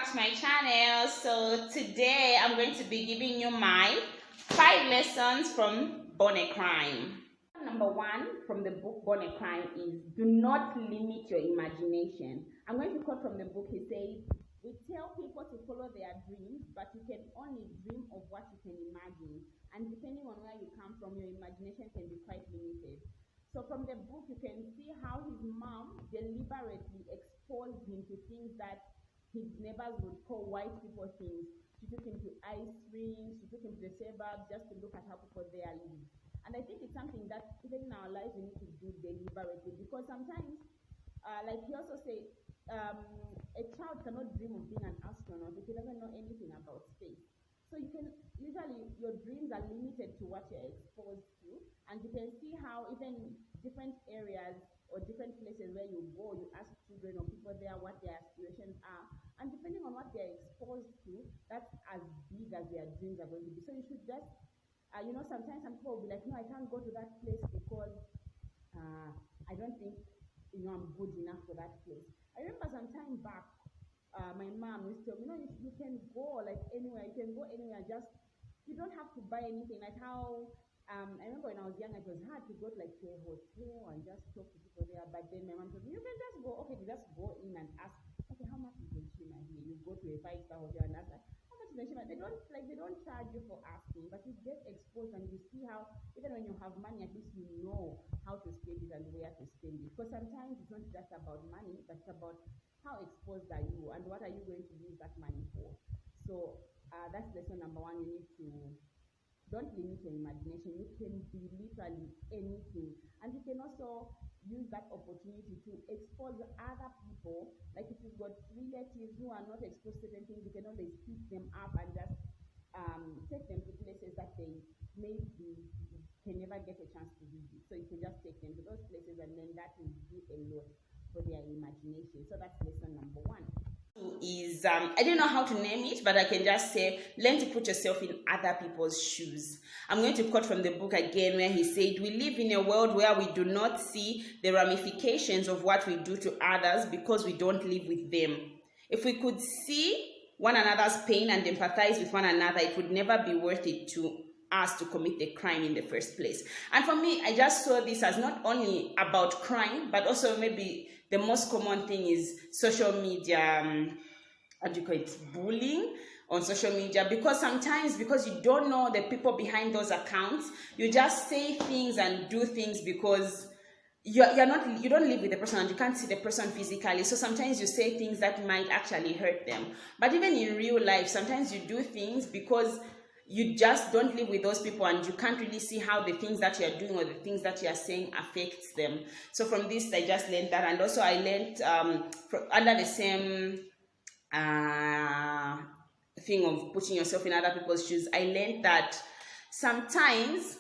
back to my channel. So today I'm going to be giving you my 5 lessons from Born a Crime. Number 1 from the book Born a Crime is do not limit your imagination. I'm going to quote from the book. He says, "We tell people to follow their dreams, but you can only dream of what you can imagine. And depending on where you come from, your imagination can be quite limited." So from the book, you can see how his mom deliberately exposed him to things that his neighbors would call white people things. She took him to ice rinks, she took him to the suburbs just to look at how people there live. And I think it's something that even in our lives we need to do deliberately, because sometimes, like he also said, a child cannot dream of being an astronaut if he doesn't know anything about space. So you can usually, your dreams are limited to what you're exposed to, and you can see how even different areas or different places where you go, you ask children or people there what their aspirations are, and depending on what they're exposed to, that's as big as their dreams are going to be. So you should just, sometimes some people will be like, no, I can't go to that place because I don't think, I'm good enough for that place. I remember some time back, my mom used to tell me, you can go like anywhere, you can go anywhere, just, you don't have to buy anything. Like how, I remember when I was young, it was hard to go to like to a hotel and just talk to people there, but then my mom told me, you can just go, okay, you just go in and ask, okay, how much is the shima here? You go to a 5-star hotel and ask, how much is the shima? They don't charge you for asking, but you get exposed and you see how, even when you have money, at least you know how to spend it and where to spend it. Because sometimes it's not just about money, but it's about how exposed are you and what are you going to use that money for. So that's lesson number 1. You need to don't limit your imagination. You can be literally anything, and you can also use that opportunity to expose other people. Like if you've got relatives who are not exposed to certain things, you can always pick them up and just take them to places that they maybe can never get a chance to visit. So you can just take them to those places, and then that will do a lot for their imagination. So that's lesson number 1. Is I don't know how to name it, but I can just say learn to put yourself in other people's shoes. I'm going to quote from the book again, where he said, "We live in a world where we do not see the ramifications of what we do to others because we don't live with them. If we could see one another's pain and empathize with one another, it would never be worth it to us to commit the crime in the first place." And for me, I just saw this as not only about crime, but also maybe the most common thing is social media, bullying on social media. Because sometimes, because you don't know the people behind those accounts, you just say things and do things because you don't live with the person and you can't see the person physically. So sometimes you say things that might actually hurt them. But even in real life, sometimes you do things because you just don't live with those people and you can't really see how the things that you're doing or the things that you're saying affects them. So from this, I just learned that. And also I learned under the same thing of putting yourself in other people's shoes, I learned that sometimes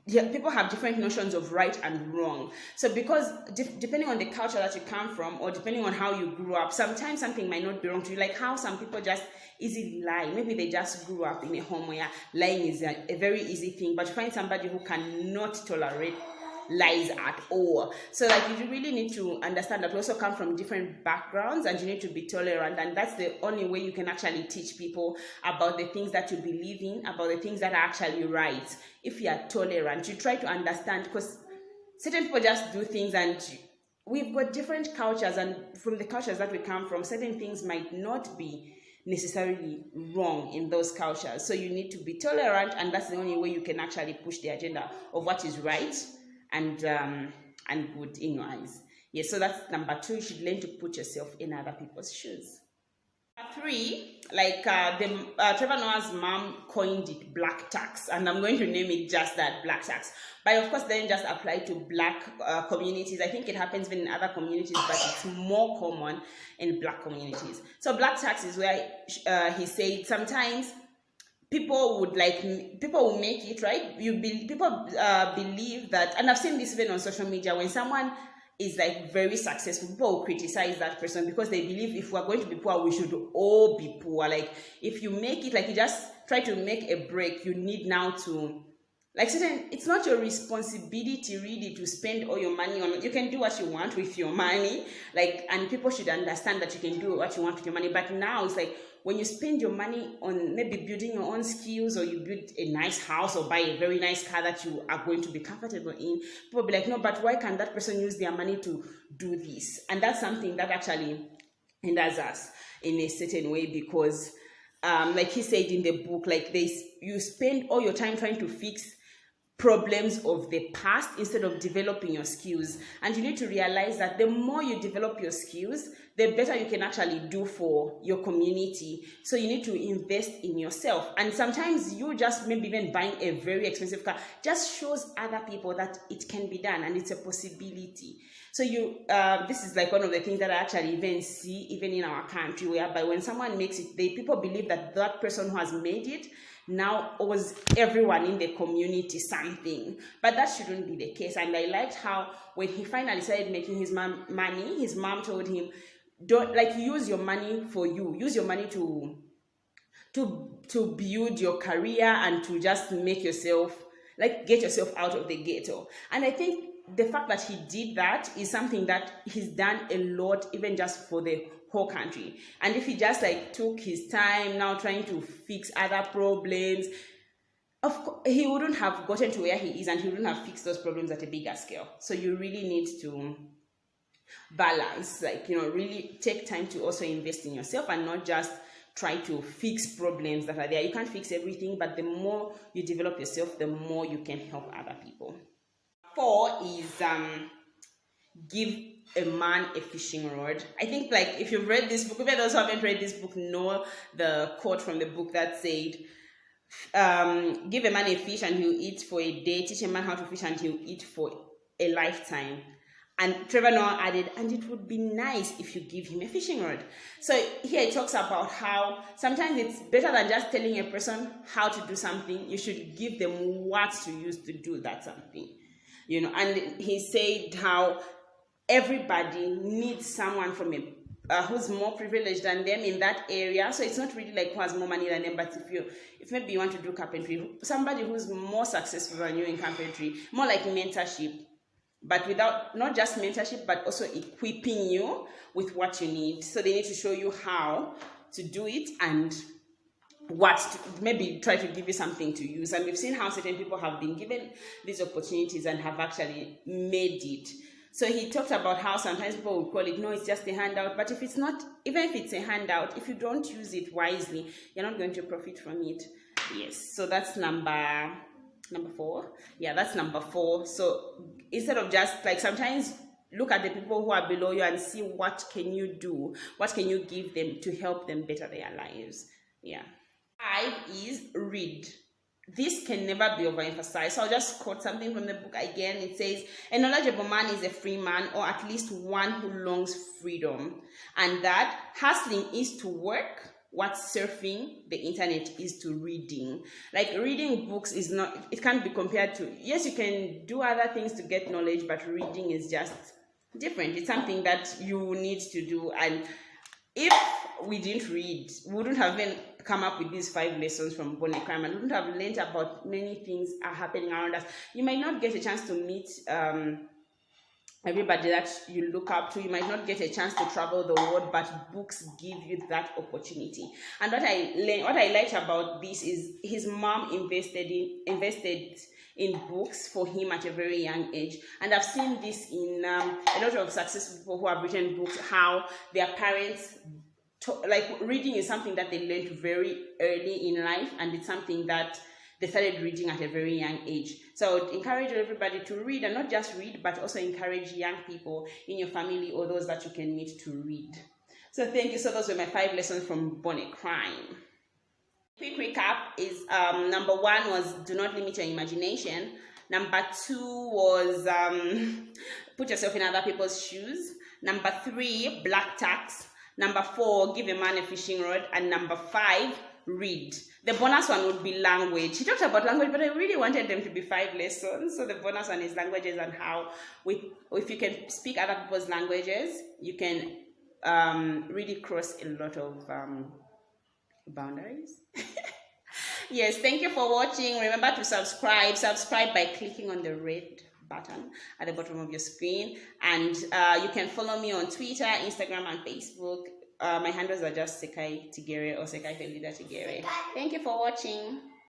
people have different notions of right and wrong. So because depending on the culture that you come from, or depending on how you grew up, sometimes something might not be wrong to you. Like how some people just easily lie. Maybe they just grew up in a home where lying is a very easy thing, but you find somebody who cannot tolerate lies at all. So like you really need to understand that we also come from different backgrounds, and you need to be tolerant, and that's the only way you can actually teach people about the things that you believe in, about the things that are actually right. If you are tolerant, you try to understand, because certain people just do things, and we've got different cultures, and from the cultures that we come from, certain things might not be necessarily wrong in those cultures. So you need to be tolerant, and that's the only way you can actually push the agenda of what is right and good in your eyes. Yes, so that's number 2. You should learn to put yourself in other people's shoes. 3, like Trevor Noah's mom coined it black tax, and I'm going to name it just that, black tax. But of course, then just apply to black communities. I think it happens even in other communities, but it's more common in black communities. So black tax is where he said sometimes people will make it, right? People believe that, and I've seen this even on social media, when someone is like very successful, people will criticize that person because they believe if we're going to be poor, we should all be poor. Like if you make it, like you just try to make a break, you need now to like certain, it's not your responsibility really to spend all your money on. You can do what you want with your money, like, and people should understand that you can do what you want with your money. But now it's like, when you spend your money on maybe building your own skills, or you build a nice house or buy a very nice car that you are going to be comfortable in, people will be like, no, but why can't that person use their money to do this? And that's something that actually hinders us in a certain way, because like he said in the book, like you spend all your time trying to fix problems of the past instead of developing your skills. And you need to realize that the more you develop your skills, the better you can actually do for your community. So you need to invest in yourself. And sometimes you just maybe even buying a very expensive car just shows other people that it can be done and it's a possibility. So this is like one of the things that I actually even see even in our country, whereby when someone makes it, people believe that that person who has made it now owes everyone in the community something. But that shouldn't be the case. And I liked how when he finally started making his money, his mom told him, don't, like, use your money for you. Use your money to build your career and to just make yourself, like, get yourself out of the ghetto. And I think the fact that he did that is something that he's done a lot, even just for the whole country. And if he just like took his time now trying to fix other problems, of course he wouldn't have gotten to where he is, and he wouldn't have fixed those problems at a bigger scale. So you really need to balance, like, really take time to also invest in yourself and not just try to fix problems that are there. You can't fix everything, but the more you develop yourself, the more you can help other people. 4 is give a man a fishing rod. I think, like, if you've read this book, even those who haven't read this book know the quote from the book that said, give a man a fish and he'll eat for a day, teach a man how to fish and he'll eat for a lifetime. And Trevor Noah added, and it would be nice if you give him a fishing rod. So here it talks about how sometimes it's better than just telling a person how to do something. You should give them what to use to do that something. And he said how everybody needs someone from who's more privileged than them in that area. So it's not really like who has more money than them, but if maybe you want to do carpentry, somebody who's more successful than you in carpentry, more like mentorship, but without, not just mentorship, but also equipping you with what you need. So they need to show you how to do it and maybe try to give you something to use. And we've seen how certain people have been given these opportunities and have actually made it. So he talked about how sometimes people will call it, no, it's just a handout. But if it's not, even if it's a handout, if you don't use it wisely, you're not going to profit from it. Yes, so that's number 4. Yeah, that's number 4. So instead of just, like, sometimes look at the people who are below you and see what can you do, what can you give them to help them better their lives. Yeah. 5 is read. This can never be overemphasized. So I'll just quote something from the book again. It says, a knowledgeable man is a free man, or at least one who longs freedom. And that hustling is to work what surfing the internet is to reading. Like, reading books is not, it can't be compared to, yes, you can do other things to get knowledge, but reading is just different. It's something that you need to do. And if we didn't read, we wouldn't have even come up with these 5 lessons from Bonnie Crime, and we wouldn't have learned about many things are happening around us. You might not get a chance to meet everybody that you look up to. You might not get a chance to travel the world, but books give you that opportunity. And what I liked about this is his mom invested in books for him at a very young age. And I've seen this in a lot of successful people who have written books, how their parents, like, reading is something that they learned very early in life, and it's something that they started reading at a very young age. So I would encourage everybody to read, and not just read, but also encourage young people in your family or those that you can meet to read. So thank you. So those were my 5 lessons from Bonnie Crime. Quick recap is number 1 was do not limit your imagination. Number 2 was put yourself in other people's shoes. Number 3, black tax. Number 4, give a man a fishing rod. And number 5, read. The bonus one would be language. He talked about language, but I really wanted them to be 5 lessons. So the bonus one is languages, and how if you can speak other people's languages, you can really cross a lot of boundaries. Yes, thank you for watching. Remember to subscribe. Subscribe by clicking on the red button at the bottom of your screen. And you can follow me on Twitter, Instagram, and Facebook. My handles are just Sekai Tigere or Sekai Felida Tigere. Thank you for watching.